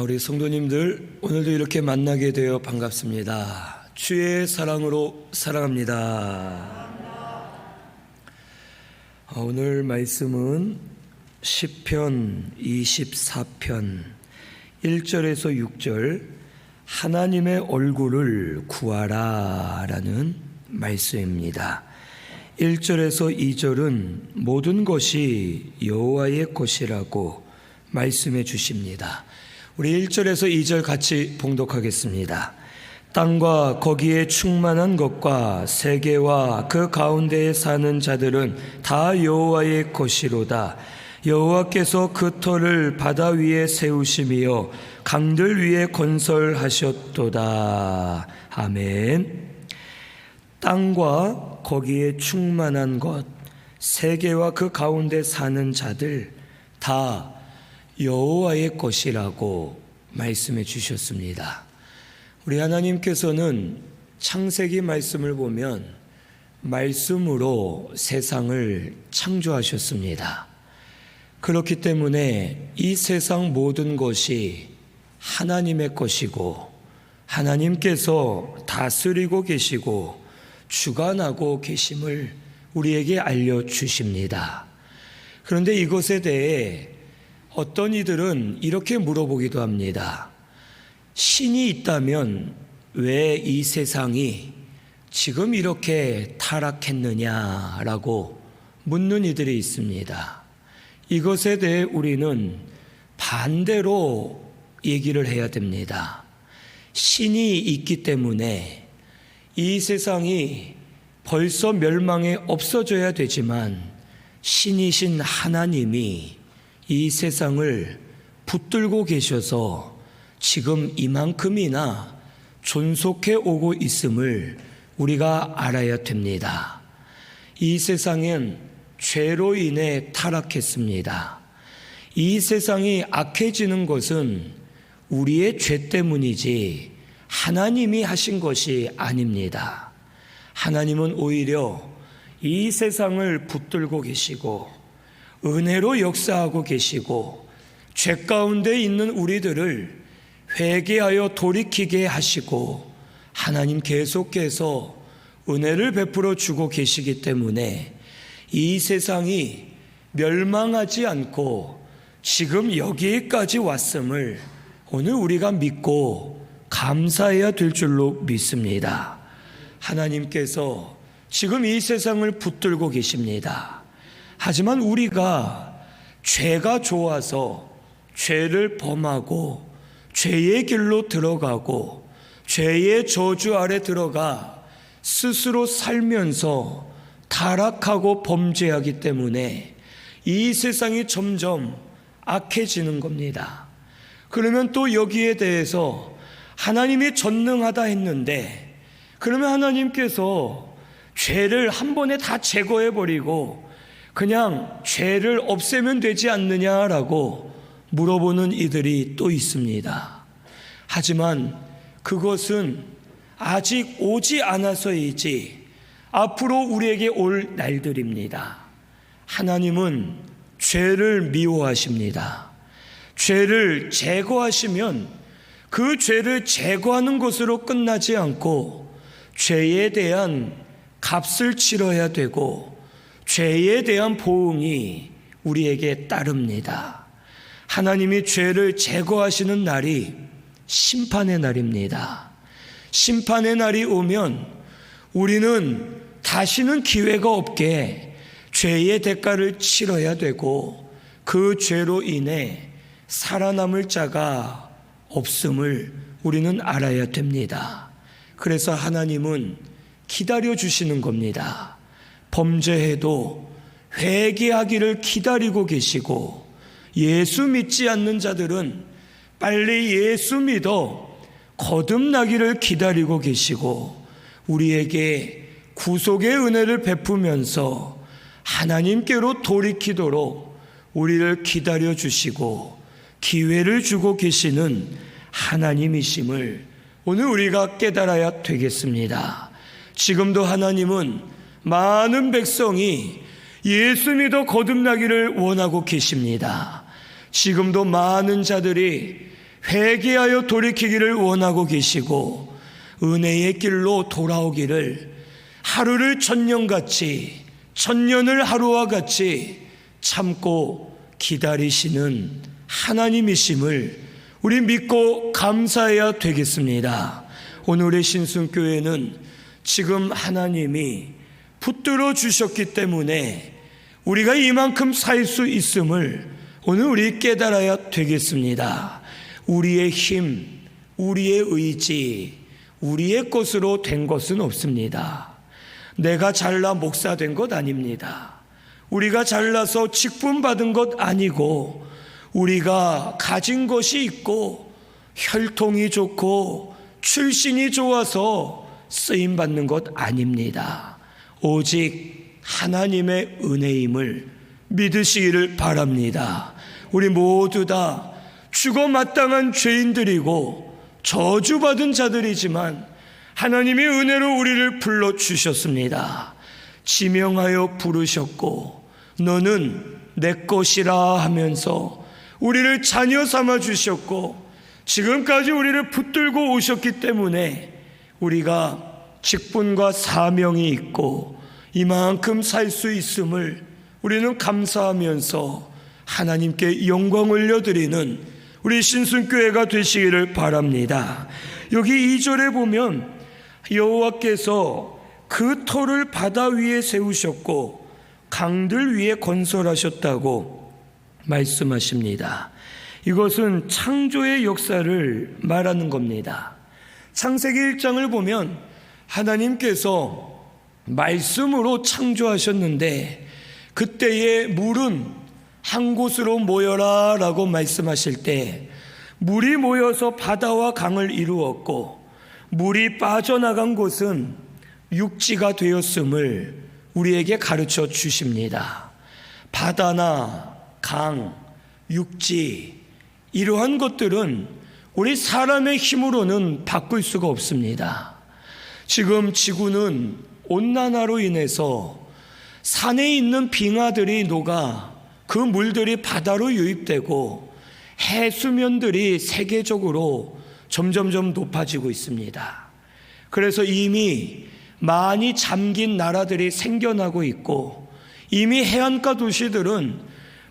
우리 성도님들, 오늘도 이렇게 만나게 되어 반갑습니다. 주의 사랑으로 사랑합니다. 오늘 말씀은 시편 24편 1절에서 6절 하나님의 얼굴을 구하라 라는 말씀입니다. 1절에서 2절은 모든 것이 여호와의 것이라고 말씀해 주십니다. 우리 1절에서 2절 같이 봉독하겠습니다. 땅과 거기에 충만한 것과 세계와 그 가운데에 사는 자들은 다 여호와의 것이로다. 여호와께서 그 터를 바다 위에 세우시며 강들 위에 건설하셨도다. 아멘. 땅과 거기에 충만한 것, 세계와 그 가운데 사는 자들 다 여호와의 것이라고 말씀해 주셨습니다. 우리 하나님께서는 창세기 말씀을 보면 말씀으로 세상을 창조하셨습니다. 그렇기 때문에 이 세상 모든 것이 하나님의 것이고 하나님께서 다스리고 계시고 주관하고 계심을 우리에게 알려주십니다. 그런데 이것에 대해 어떤 이들은 이렇게 물어보기도 합니다. 신이 있다면 왜 이 세상이 지금 이렇게 타락했느냐라고 묻는 이들이 있습니다. 이것에 대해 우리는 반대로 얘기를 해야 됩니다. 신이 있기 때문에 이 세상이 벌써 멸망에 없어져야 되지만 신이신 하나님이 이 세상을 붙들고 계셔서 지금 이만큼이나 존속해 오고 있음을 우리가 알아야 됩니다. 이 세상은 죄로 인해 타락했습니다. 이 세상이 악해지는 것은 우리의 죄 때문이지 하나님이 하신 것이 아닙니다. 하나님은 오히려 이 세상을 붙들고 계시고 은혜로 역사하고 계시고 죄 가운데 있는 우리들을 회개하여 돌이키게 하시고 하나님 계속해서 은혜를 베풀어 주고 계시기 때문에 이 세상이 멸망하지 않고 지금 여기까지 왔음을 오늘 우리가 믿고 감사해야 될 줄로 믿습니다. 하나님께서 지금 이 세상을 붙들고 계십니다. 하지만 우리가 죄가 좋아서 죄를 범하고 죄의 길로 들어가고 죄의 저주 아래 들어가 스스로 살면서 타락하고 범죄하기 때문에 이 세상이 점점 악해지는 겁니다. 그러면 또 여기에 대해서 하나님이 전능하다 했는데 그러면 하나님께서 죄를 한 번에 다 제거해버리고 그냥 죄를 없애면 되지 않느냐라고 물어보는 이들이 또 있습니다. 하지만 그것은 아직 오지 않아서이지 앞으로 우리에게 올 날들입니다. 하나님은 죄를 미워하십니다. 죄를 제거하시면 그 죄를 제거하는 것으로 끝나지 않고 죄에 대한 값을 치러야 되고 죄에 대한 보응이 우리에게 따릅니다. 하나님이 죄를 제거하시는 날이 심판의 날입니다. 심판의 날이 오면 우리는 다시는 기회가 없게 죄의 대가를 치러야 되고 그 죄로 인해 살아남을 자가 없음을 우리는 알아야 됩니다. 그래서 하나님은 기다려 주시는 겁니다. 범죄해도 회개하기를 기다리고 계시고 예수 믿지 않는 자들은 빨리 예수 믿어 거듭나기를 기다리고 계시고 우리에게 구속의 은혜를 베푸면서 하나님께로 돌이키도록 우리를 기다려 주시고 기회를 주고 계시는 하나님이심을 오늘 우리가 깨달아야 되겠습니다. 지금도 하나님은 많은 백성이 예수 믿어 거듭나기를 원하고 계십니다. 지금도 많은 자들이 회개하여 돌이키기를 원하고 계시고 은혜의 길로 돌아오기를 하루를 천년같이 천년을 하루와 같이 참고 기다리시는 하나님이심을 우리 믿고 감사해야 되겠습니다. 오늘의 신순교회는 지금 하나님이 붙들어 주셨기 때문에 우리가 이만큼 살 수 있음을 오늘 우리 깨달아야 되겠습니다. 우리의 힘, 우리의 의지, 우리의 것으로 된 것은 없습니다. 내가 잘나 목사 된 것 아닙니다. 우리가 잘나서 직분 받은 것 아니고 우리가 가진 것이 있고 혈통이 좋고 출신이 좋아서 쓰임 받는 것 아닙니다. 오직 하나님의 은혜임을 믿으시기를 바랍니다. 우리 모두 다 죽어 마땅한 죄인들이고 저주받은 자들이지만 하나님이 은혜로 우리를 불러주셨습니다. 지명하여 부르셨고 너는 내 것이라 하면서 우리를 자녀 삼아 주셨고 지금까지 우리를 붙들고 오셨기 때문에 우리가 직분과 사명이 있고 이만큼 살 수 있음을 우리는 감사하면서 하나님께 영광 올려드리는 우리 신순교회가 되시기를 바랍니다. 여기 2절에 보면 여호와께서 그 터를 바다 위에 세우셨고 강들 위에 건설하셨다고 말씀하십니다. 이것은 창조의 역사를 말하는 겁니다. 창세기 1장을 보면 하나님께서 말씀으로 창조하셨는데 그때의 물은 한 곳으로 모여라 라고 말씀하실 때 물이 모여서 바다와 강을 이루었고 물이 빠져나간 곳은 육지가 되었음을 우리에게 가르쳐 주십니다. 바다나 강, 육지 이러한 것들은 우리 사람의 힘으로는 바꿀 수가 없습니다. 지금 지구는 온난화로 인해서 산에 있는 빙하들이 녹아 그 물들이 바다로 유입되고 해수면들이 세계적으로 점점점 높아지고 있습니다. 그래서 이미 많이 잠긴 나라들이 생겨나고 있고 이미 해안가 도시들은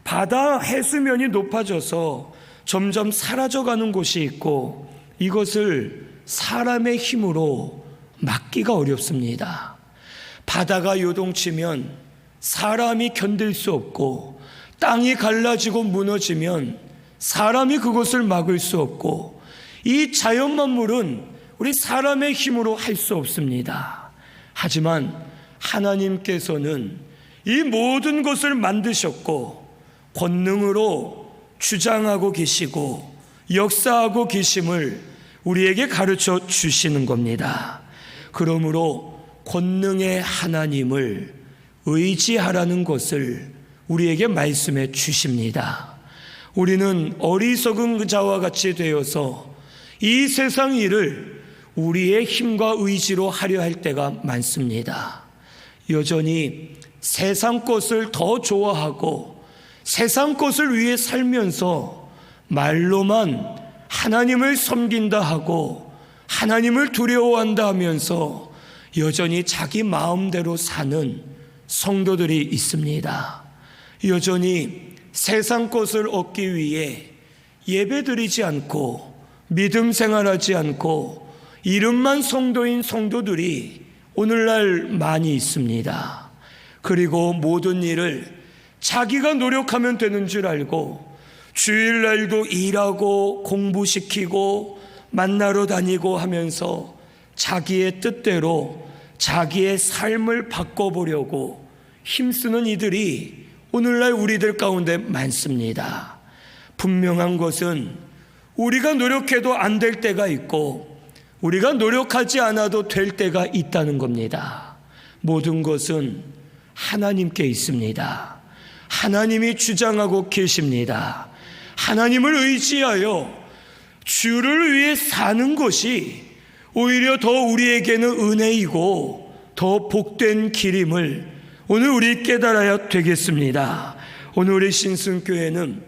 바다 해수면이 높아져서 점점 사라져가는 곳이 있고 이것을 사람의 힘으로 막기가 어렵습니다. 바다가 요동치면 사람이 견딜 수 없고 땅이 갈라지고 무너지면 사람이 그것을 막을 수 없고 이 자연 만물은 우리 사람의 힘으로 할 수 없습니다. 하지만 하나님께서는 이 모든 것을 만드셨고 권능으로 주장하고 계시고 역사하고 계심을 우리에게 가르쳐 주시는 겁니다. 그러므로 권능의 하나님을 의지하라는 것을 우리에게 말씀해 주십니다. 우리는 어리석은 자와 같이 되어서 이 세상 일을 우리의 힘과 의지로 하려 할 때가 많습니다. 여전히 세상 것을 더 좋아하고 세상 것을 위해 살면서 말로만 하나님을 섬긴다 하고 하나님을 두려워한다 하면서 여전히 자기 마음대로 사는 성도들이 있습니다. 여전히 세상 것을 얻기 위해 예배드리지 않고 믿음 생활하지 않고 이름만 성도인 성도들이 오늘날 많이 있습니다. 그리고 모든 일을 자기가 노력하면 되는 줄 알고 주일날도 일하고 공부시키고 만나러 다니고 하면서 자기의 뜻대로 자기의 삶을 바꿔보려고 힘쓰는 이들이 오늘날 우리들 가운데 많습니다. 분명한 것은 우리가 노력해도 안 될 때가 있고 우리가 노력하지 않아도 될 때가 있다는 겁니다. 모든 것은 하나님께 있습니다. 하나님이 주장하고 계십니다. 하나님을 의지하여 주를 위해 사는 것이 오히려 더 우리에게는 은혜이고 더 복된 길임을 오늘 우리 깨달아야 되겠습니다. 오늘 우리 신순교회는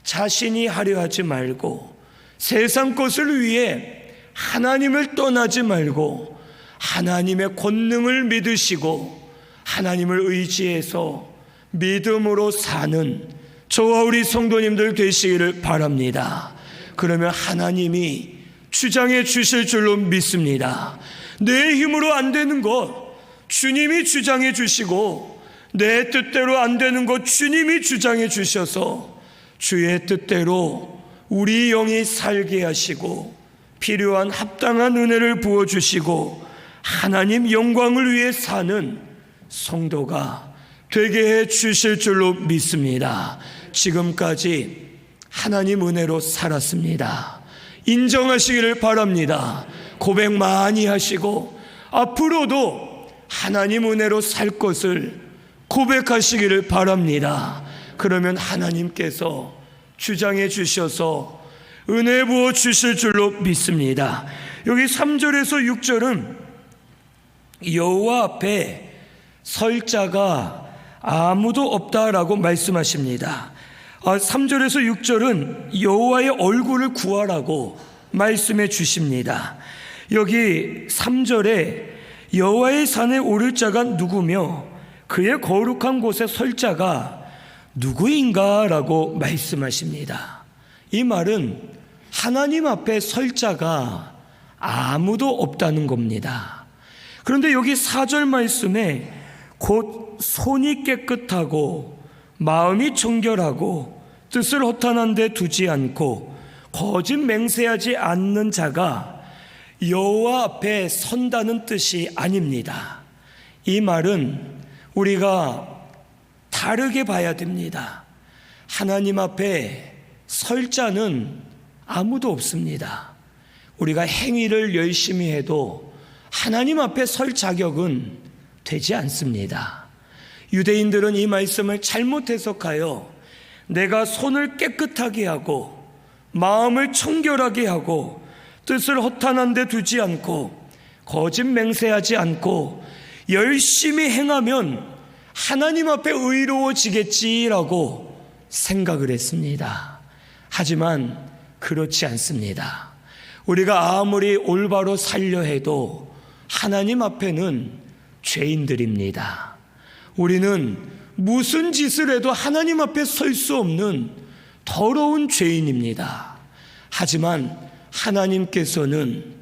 자신이 하려 하지 말고 세상 것을 위해 하나님을 떠나지 말고 하나님의 권능을 믿으시고 하나님을 의지해서 믿음으로 사는 저와 우리 성도님들 되시기를 바랍니다. 그러면 하나님이 주장해 주실 줄로 믿습니다. 내 힘으로 안 되는 것 주님이 주장해 주시고, 내 뜻대로 안 되는 것 주님이 주장해 주셔서 주의 뜻대로 우리 영이 살게 하시고 필요한 합당한 은혜를 부어주시고 하나님 영광을 위해 사는 성도가 되게 해 주실 줄로 믿습니다. 지금까지 하나님 은혜로 살았습니다. 인정하시기를 바랍니다. 고백 많이 하시고 앞으로도 하나님 은혜로 살 것을 고백하시기를 바랍니다. 그러면 하나님께서 주장해 주셔서 은혜 부어 주실 줄로 믿습니다. 여기 3절에서 6절은 여호와 앞에 설 자가 아무도 없다라고 말씀하십니다. 3절에서 6절은 여호와의 얼굴을 구하라고 말씀해 주십니다. 여기 3절에 여호와의 산에 오를 자가 누구며 그의 거룩한 곳에 설 자가 누구인가 라고 말씀하십니다. 이 말은 하나님 앞에 설 자가 아무도 없다는 겁니다. 그런데 여기 4절 말씀에 곧 손이 깨끗하고 마음이 정결하고 뜻을 허탄한 데 두지 않고 거짓 맹세하지 않는 자가 여호와 앞에 선다는 뜻이 아닙니다. 이 말은 우리가 다르게 봐야 됩니다. 하나님 앞에 설 자는 아무도 없습니다. 우리가 행위를 열심히 해도 하나님 앞에 설 자격은 되지 않습니다. 유대인들은 이 말씀을 잘못 해석하여 내가 손을 깨끗하게 하고 마음을 청결하게 하고 뜻을 허탄한 데 두지 않고 거짓 맹세하지 않고 열심히 행하면 하나님 앞에 의로워지겠지라고 생각을 했습니다. 하지만 그렇지 않습니다. 우리가 아무리 올바로 살려 해도 하나님 앞에는 죄인들입니다. 우리는 무슨 짓을 해도 하나님 앞에 설 수 없는 더러운 죄인입니다. 하지만 하나님께서는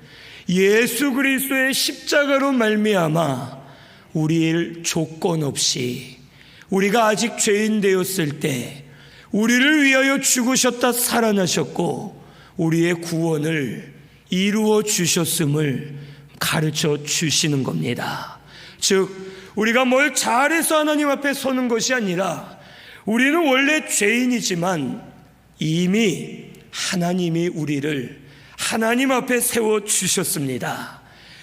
예수 그리스도의 십자가로 말미암아 우리를 조건 없이 우리가 아직 죄인 되었을 때 우리를 위하여 죽으셨다 살아나셨고 우리의 구원을 이루어 주셨음을 가르쳐 주시는 겁니다. 즉 우리가 뭘 잘해서 하나님 앞에 서는 것이 아니라 우리는 원래 죄인이지만 이미 하나님이 우리를 하나님 앞에 세워 주셨습니다.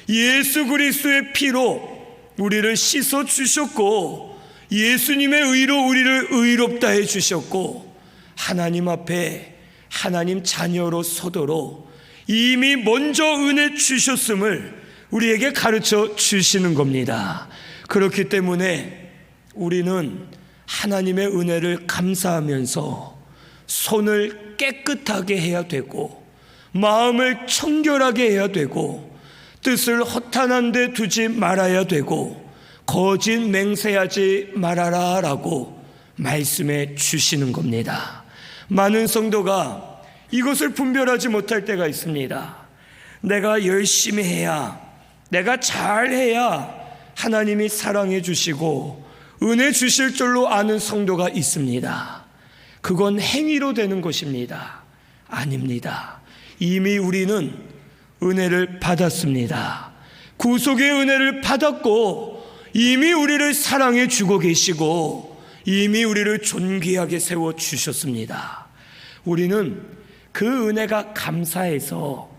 예수 그리스도의 피로 우리를 씻어 주셨고 예수님의 의로 우리를 의롭다 해 주셨고 하나님 앞에 하나님 자녀로 서도록 이미 먼저 은혜 주셨음을 우리에게 가르쳐 주시는 겁니다. 그렇기 때문에 우리는 하나님의 은혜를 감사하면서 손을 깨끗하게 해야 되고 마음을 청결하게 해야 되고 뜻을 허탄한 데 두지 말아야 되고 거짓 맹세하지 말아라 라고 말씀해 주시는 겁니다. 많은 성도가 이것을 분별하지 못할 때가 있습니다. 내가 열심히 해야, 내가 잘해야 하나님이 사랑해 주시고 은혜 주실 줄로 아는 성도가 있습니다. 그건 행위로 되는 것입니다. 아닙니다. 이미 우리는 은혜를 받았습니다. 구속의 은혜를 받았고 이미 우리를 사랑해 주고 계시고 이미 우리를 존귀하게 세워 주셨습니다. 우리는 그 은혜가 감사해서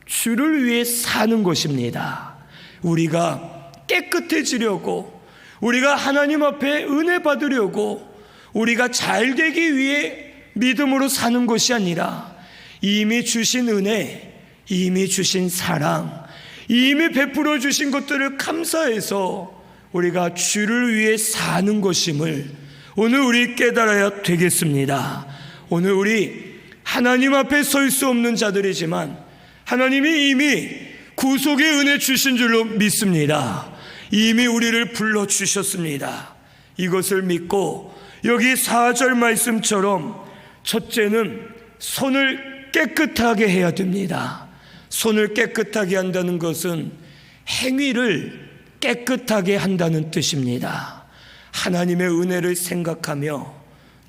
주를 위해 사는 것입니다. 우리가 깨끗해지려고, 우리가 하나님 앞에 은혜 받으려고, 우리가 잘 되기 위해 믿음으로 사는 것이 아니라 이미 주신 은혜, 이미 주신 사랑, 이미 베풀어 주신 것들을 감사해서 우리가 주를 위해 사는 것임을 오늘 우리 깨달아야 되겠습니다. 오늘 우리 하나님 앞에 설 수 없는 자들이지만 하나님이 이미 구속의 은혜 주신 줄로 믿습니다. 이미 우리를 불러주셨습니다. 이것을 믿고 여기 4절 말씀처럼 첫째는 손을 깨끗하게 해야 됩니다. 손을 깨끗하게 한다는 것은 행위를 깨끗하게 한다는 뜻입니다. 하나님의 은혜를 생각하며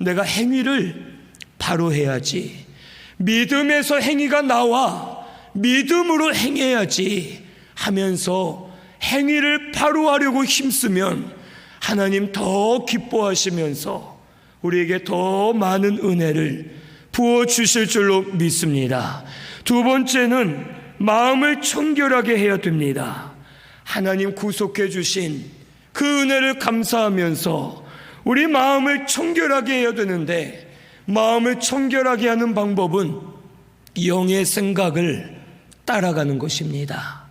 내가 행위를 바로 해야지, 믿음에서 행위가 나와 믿음으로 행해야지 하면서 행위를 바로 하려고 힘쓰면 하나님 더 기뻐하시면서 우리에게 더 많은 은혜를 부어주실 줄로 믿습니다. 두 번째는 마음을 청결하게 해야 됩니다. 하나님 구속해 주신 그 은혜를 감사하면서 우리 마음을 청결하게 해야 되는데, 마음을 청결하게 하는 방법은 영의 생각을 따라가는 것입니다.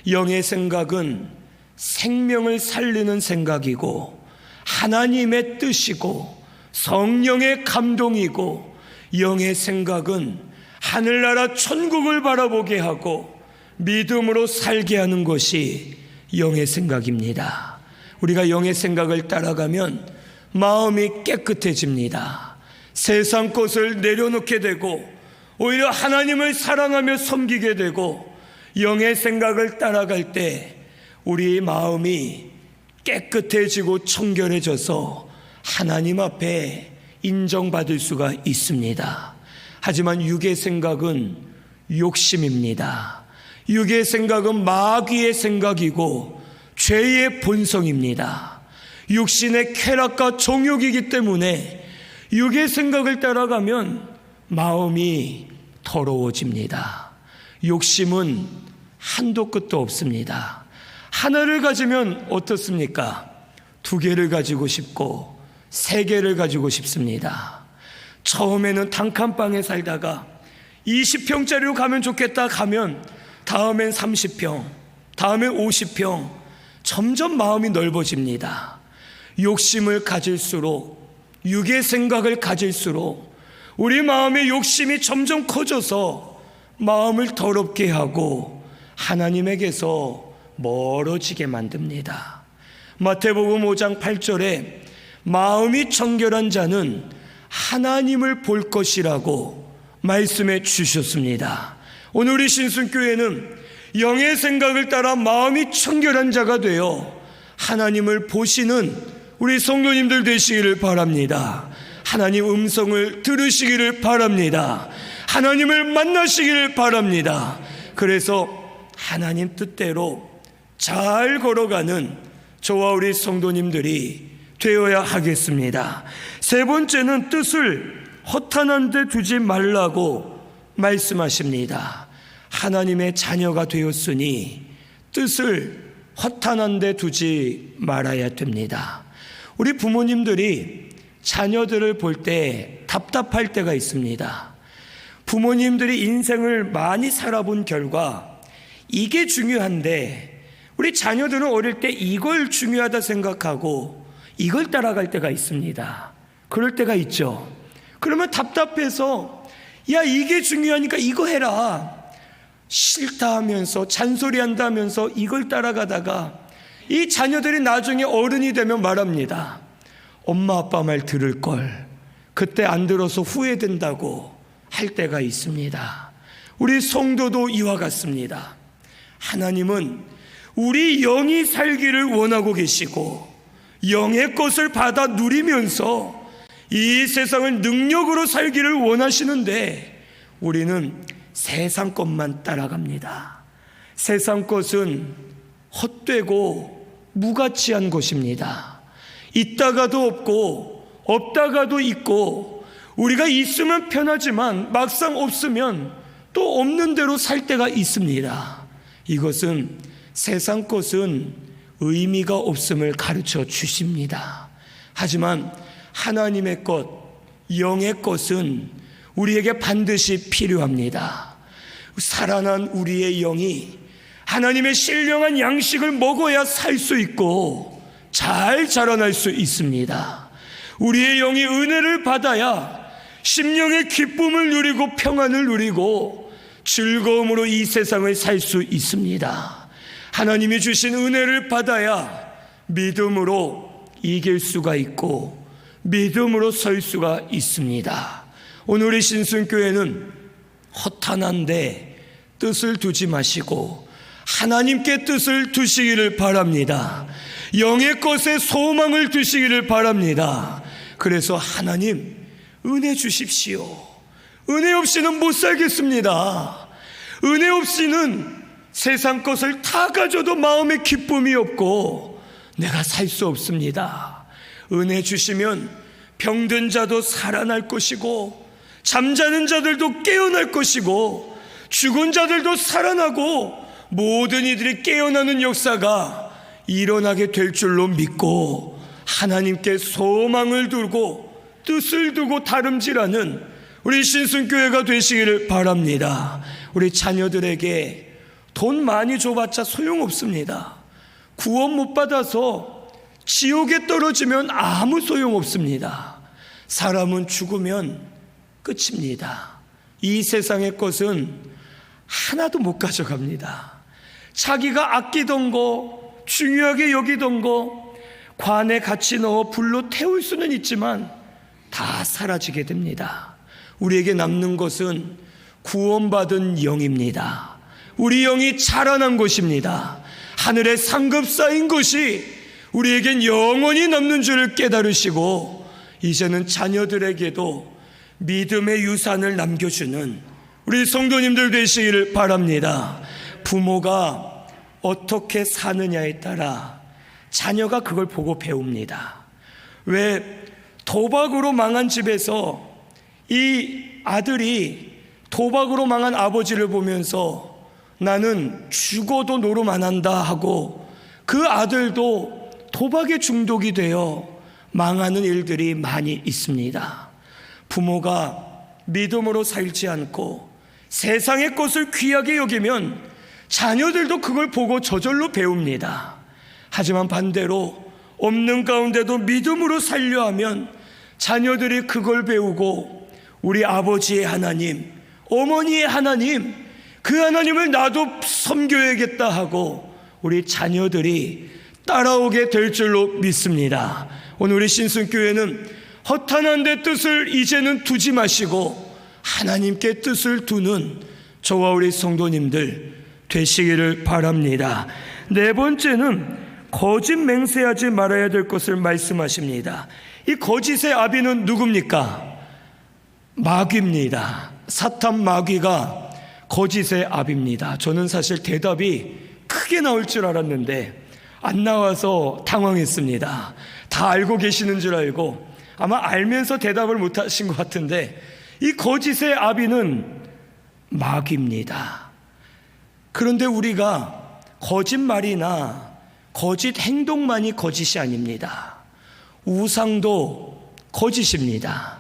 영의 생각은 생명을 살리는 생각이고 하나님의 뜻이고 성령의 감동이고, 영의 생각은 하늘나라 천국을 바라보게 하고 믿음으로 살게 하는 것이 영의 생각입니다. 우리가 영의 생각을 따라가면 마음이 깨끗해집니다. 세상 것을 내려놓게 되고 오히려 하나님을 사랑하며 섬기게 되고, 영의 생각을 따라갈 때 우리 마음이 깨끗해지고 청결해져서 하나님 앞에 인정받을 수가 있습니다. 하지만 육의 생각은 욕심입니다. 육의 생각은 마귀의 생각이고 죄의 본성입니다. 육신의 쾌락과 정욕이기 때문에 육의 생각을 따라가면 마음이 더러워집니다. 욕심은 한도 끝도 없습니다. 하나를 가지면 어떻습니까? 2개를 가지고 싶고 3개를 가지고 싶습니다. 처음에는 단칸방에 살다가 20평짜리로 가면 좋겠다 가면 다음엔 30평, 다음엔 50평, 점점 마음이 넓어집니다. 욕심을 가질수록, 육의 생각을 가질수록 우리 마음의 욕심이 점점 커져서 마음을 더럽게 하고 하나님에게서 멀어지게 만듭니다. 마태복음 5장 8절에 마음이 청결한 자는 하나님을 볼 것이라고 말씀해 주셨습니다. 오늘 우리 신순교회는 영의 생각을 따라 마음이 청결한 자가 되어 하나님을 보시는 우리 성도님들 되시기를 바랍니다. 하나님 음성을 들으시기를 바랍니다. 하나님을 만나시기를 바랍니다. 그래서 하나님 뜻대로 잘 걸어가는 저와 우리 성도님들이 되어야 하겠습니다. 세 번째는 뜻을 허탄한 데 두지 말라고 말씀하십니다. 하나님의 자녀가 되었으니 뜻을 허탄한 데 두지 말아야 됩니다. 우리 부모님들이 자녀들을 볼 때 답답할 때가 있습니다. 부모님들이 인생을 많이 살아본 결과 이게 중요한데 우리 자녀들은 어릴 때 이걸 중요하다 생각하고 이걸 따라갈 때가 있습니다. 그럴 때가 있죠. 그러면 답답해서 야 이게 중요하니까 이거 해라, 싫다 하면서 잔소리한다 하면서 이걸 따라가다가 이 자녀들이 나중에 어른이 되면 말합니다. 엄마 아빠 말 들을 걸, 그때 안 들어서 후회된다고 할 때가 있습니다. 우리 성도도 이와 같습니다. 하나님은 우리 영이 살기를 원하고 계시고 영의 것을 받아 누리면서 이 세상을 능력으로 살기를 원하시는데 우리는 세상 것만 따라갑니다. 세상 것은 헛되고 무가치한 것입니다. 있다가도 없고 없다가도 있고, 우리가 있으면 편하지만 막상 없으면 또 없는 대로 살 때가 있습니다. 이것은 세상 것은 의미가 없음을 가르쳐 주십니다. 하지만 하나님의 것, 영의 것은 우리에게 반드시 필요합니다. 살아난 우리의 영이 하나님의 신령한 양식을 먹어야 살 수 있고 잘 자라날 수 있습니다. 우리의 영이 은혜를 받아야 심령의 기쁨을 누리고 평안을 누리고 즐거움으로 이 세상을 살 수 있습니다. 하나님이 주신 은혜를 받아야 믿음으로 이길 수가 있고 믿음으로 설 수가 있습니다. 오늘 우리 신순교회는 허탄한데 뜻을 두지 마시고 하나님께 뜻을 두시기를 바랍니다. 영의 것에 소망을 두시기를 바랍니다. 그래서 하나님 은혜 주십시오. 은혜 없이는 못 살겠습니다. 은혜 없이는 세상 것을 다 가져도 마음에 기쁨이 없고 내가 살 수 없습니다. 은혜 주시면 병든 자도 살아날 것이고 잠자는 자들도 깨어날 것이고 죽은 자들도 살아나고 모든 이들이 깨어나는 역사가 일어나게 될 줄로 믿고 하나님께 소망을 두고 뜻을 두고 다름질하는 우리 신순교회가 되시기를 바랍니다. 우리 자녀들에게 돈 많이 줘봤자 소용없습니다. 구원 못 받아서 지옥에 떨어지면 아무 소용없습니다. 사람은 죽으면 끝입니다. 이 세상의 것은 하나도 못 가져갑니다. 자기가 아끼던 거, 중요하게 여기던 거 관에 같이 넣어 불로 태울 수는 있지만 다 사라지게 됩니다. 우리에게 남는 것은 구원받은 영입니다. 우리 영이 자라난 것입니다. 하늘에 상급 쌓인 것이 우리에겐 영원히 남는 줄을 깨달으시고 이제는 자녀들에게도 믿음의 유산을 남겨주는 우리 성도님들 되시기를 바랍니다. 부모가 어떻게 사느냐에 따라 자녀가 그걸 보고 배웁니다. 왜 도박으로 망한 집에서 이 아들이 도박으로 망한 아버지를 보면서 나는 죽어도 노름 안 한다 하고 그 아들도 도박에 중독이 되어 망하는 일들이 많이 있습니다. 부모가 믿음으로 살지 않고 세상의 것을 귀하게 여기면 자녀들도 그걸 보고 저절로 배웁니다. 하지만 반대로 없는 가운데도 믿음으로 살려 하면 자녀들이 그걸 배우고 우리 아버지의 하나님, 어머니의 하나님, 그 하나님을 나도 섬겨야겠다 하고 우리 자녀들이 따라오게 될 줄로 믿습니다. 오늘 우리 신순교회는 허탄한 데 뜻을 이제는 두지 마시고 하나님께 뜻을 두는 저와 우리 성도님들 되시기를 바랍니다. 네 번째는 거짓 맹세하지 말아야 될 것을 말씀하십니다. 이 거짓의 아비는 누굽니까? 마귀입니다. 사탄 마귀가 거짓의 아비입니다. 저는 사실 대답이 크게 나올 줄 알았는데 안 나와서 당황했습니다. 다 알고 계시는 줄 알고 아마 알면서 대답을 못하신 것 같은데 이 거짓의 아비는 마귀입니다. 그런데 우리가 거짓말이나 거짓 행동만이 거짓이 아닙니다. 우상도 거짓입니다.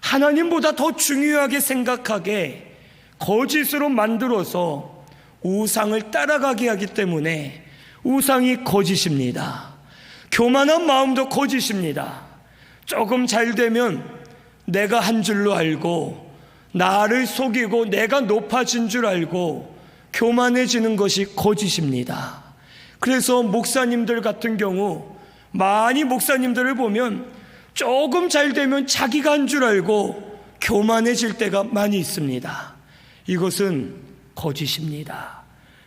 하나님보다 더 중요하게 생각하게 거짓으로 만들어서 우상을 따라가게 하기 때문에 우상이 거짓입니다. 교만한 마음도 거짓입니다. 조금 잘 되면 내가 한 줄로 알고 나를 속이고 내가 높아진 줄 알고 교만해지는 것이 거짓입니다. 그래서 목사님들 같은 경우 많이 목사님들을 보면 조금 잘 되면 자기가 한 줄 알고 교만해질 때가 많이 있습니다. 이것은 거짓입니다.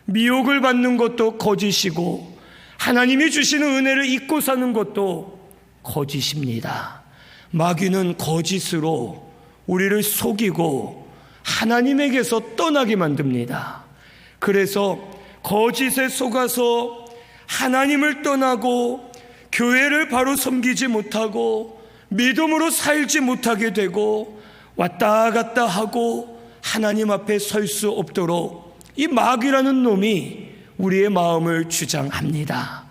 미혹을 받는 것도 거짓이고 하나님이 주시는 은혜를 잊고 사는 것도 거짓입니다. 마귀는 거짓으로 우리를 속이고 하나님에게서 떠나게 만듭니다. 그래서 거짓에 속아서 하나님을 떠나고 교회를 바로 섬기지 못하고 믿음으로 살지 못하게 되고 왔다 갔다 하고 하나님 앞에 설 수 없도록 이 마귀라는 놈이 우리의 마음을 주장합니다.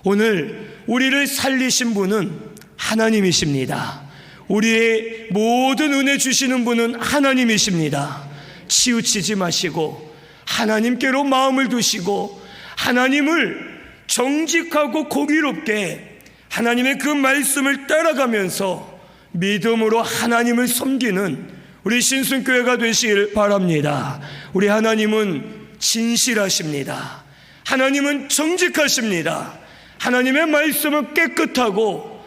오늘 우리를 살리신 분은 하나님이십니다. 우리의 모든 은혜 주시는 분은 하나님이십니다. 치우치지 마시고 하나님께로 마음을 두시고 하나님을 정직하고 공의롭게 하나님의 그 말씀을 따라가면서 믿음으로 하나님을 섬기는 우리 신순교회가 되시길 바랍니다. 우리 하나님은 진실하십니다. 하나님은 정직하십니다. 하나님의 말씀은 깨끗하고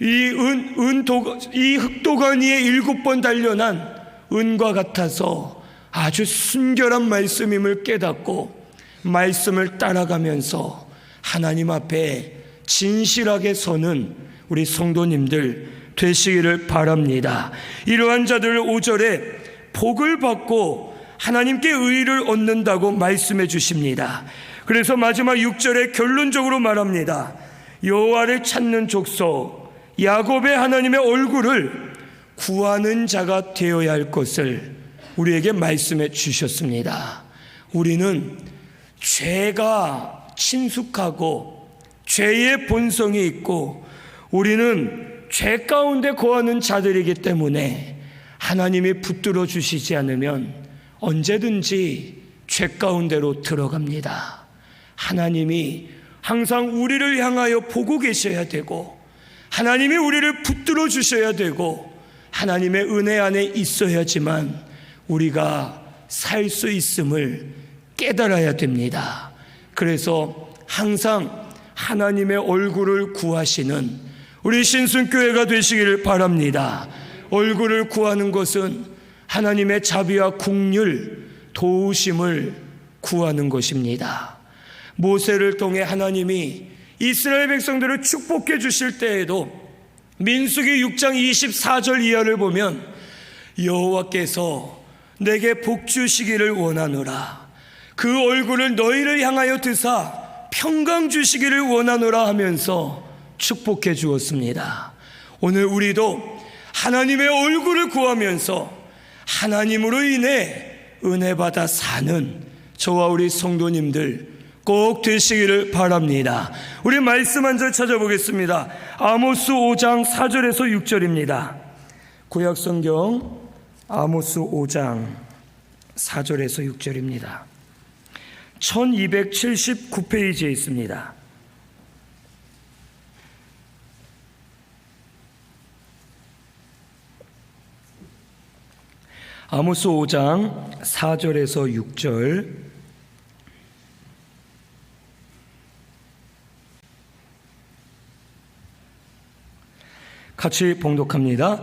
이 흑도간 위에 7번 단련한 은과 같아서 아주 순결한 말씀임을 깨닫고 말씀을 따라가면서 하나님 앞에 진실하게 서는 우리 성도님들 되시기를 바랍니다. 이러한 자들을 5절에 복을 받고 하나님께 의를 얻는다고 말씀해 주십니다. 그래서 마지막 6절에 결론적으로 말합니다. 여호와를 찾는 족속 야곱의 하나님의 얼굴을 구하는 자가 되어야 할 것을 우리에게 말씀해 주셨습니다. 우리는 죄가 친숙하고 죄의 본성이 있고 우리는 죄 가운데 거하는 자들이기 때문에 하나님이 붙들어 주시지 않으면 언제든지 죄 가운데로 들어갑니다. 하나님이 항상 우리를 향하여 보고 계셔야 되고 하나님이 우리를 붙들어 주셔야 되고 하나님의 은혜 안에 있어야지만 우리가 살 수 있음을 깨달아야 됩니다. 그래서 항상 하나님의 얼굴을 구하시는 우리 신순교회가 되시기를 바랍니다. 얼굴을 구하는 것은 하나님의 자비와 긍휼, 도우심을 구하는 것입니다. 모세를 통해 하나님이 이스라엘 백성들을 축복해 주실 때에도 민수기 6장 24절 이하를 보면 여호와께서 내게 복 주시기를 원하노라. 그 얼굴을 너희를 향하여 드사 평강 주시기를 원하노라 하면서 축복해 주었습니다. 오늘 우리도 하나님의 얼굴을 구하면서 하나님으로 인해 은혜 받아 사는 저와 우리 성도님들 꼭 되시기를 바랍니다. 우리 말씀 한 절 찾아보겠습니다. 아모스 5장 4절에서 6절입니다. 구약성경 아모스 5장 4절에서 6절입니다. 1279페이지에 있습니다. 아모스 5장 4절에서 6절 같이 봉독합니다.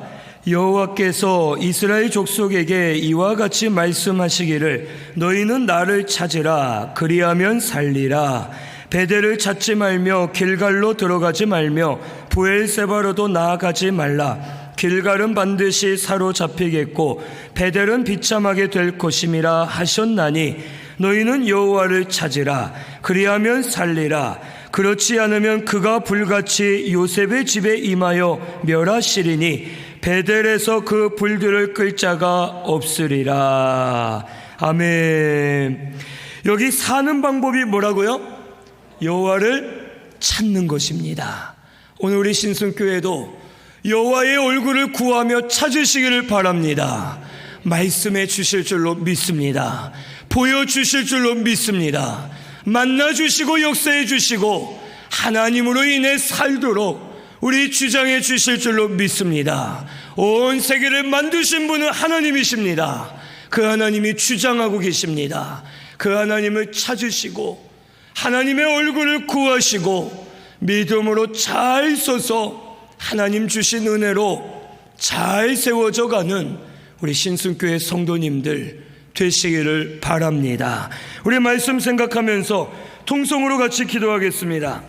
여호와께서 이스라엘 족속에게 이와 같이 말씀하시기를 너희는 나를 찾으라 그리하면 살리라. 베델을 찾지 말며 길갈로 들어가지 말며 브엘세바로도 나아가지 말라. 길갈은 반드시 사로잡히겠고 베델은 비참하게 될 것임이라 하셨나니 너희는 여호와를 찾으라 그리하면 살리라. 그렇지 않으면 그가 불같이 요셉의 집에 임하여 멸하시리니 베델에서 그 불들을 끌 자가 없으리라. 아멘. 여기 사는 방법이 뭐라고요? 여호와를 찾는 것입니다. 오늘 우리 신순교회도 여호와의 얼굴을 구하며 찾으시기를 바랍니다. 말씀해 주실 줄로 믿습니다. 보여주실 줄로 믿습니다. 만나주시고 역사해 주시고 하나님으로 인해 살도록 우리 주장해 주실 줄로 믿습니다. 온 세계를 만드신 분은 하나님이십니다. 그 하나님이 주장하고 계십니다. 그 하나님을 찾으시고 하나님의 얼굴을 구하시고 믿음으로 잘 서서 하나님 주신 은혜로 잘 세워져 가는 우리 신순교회 성도님들 되시기를 바랍니다. 우리 말씀 생각하면서 통성으로 같이 기도하겠습니다.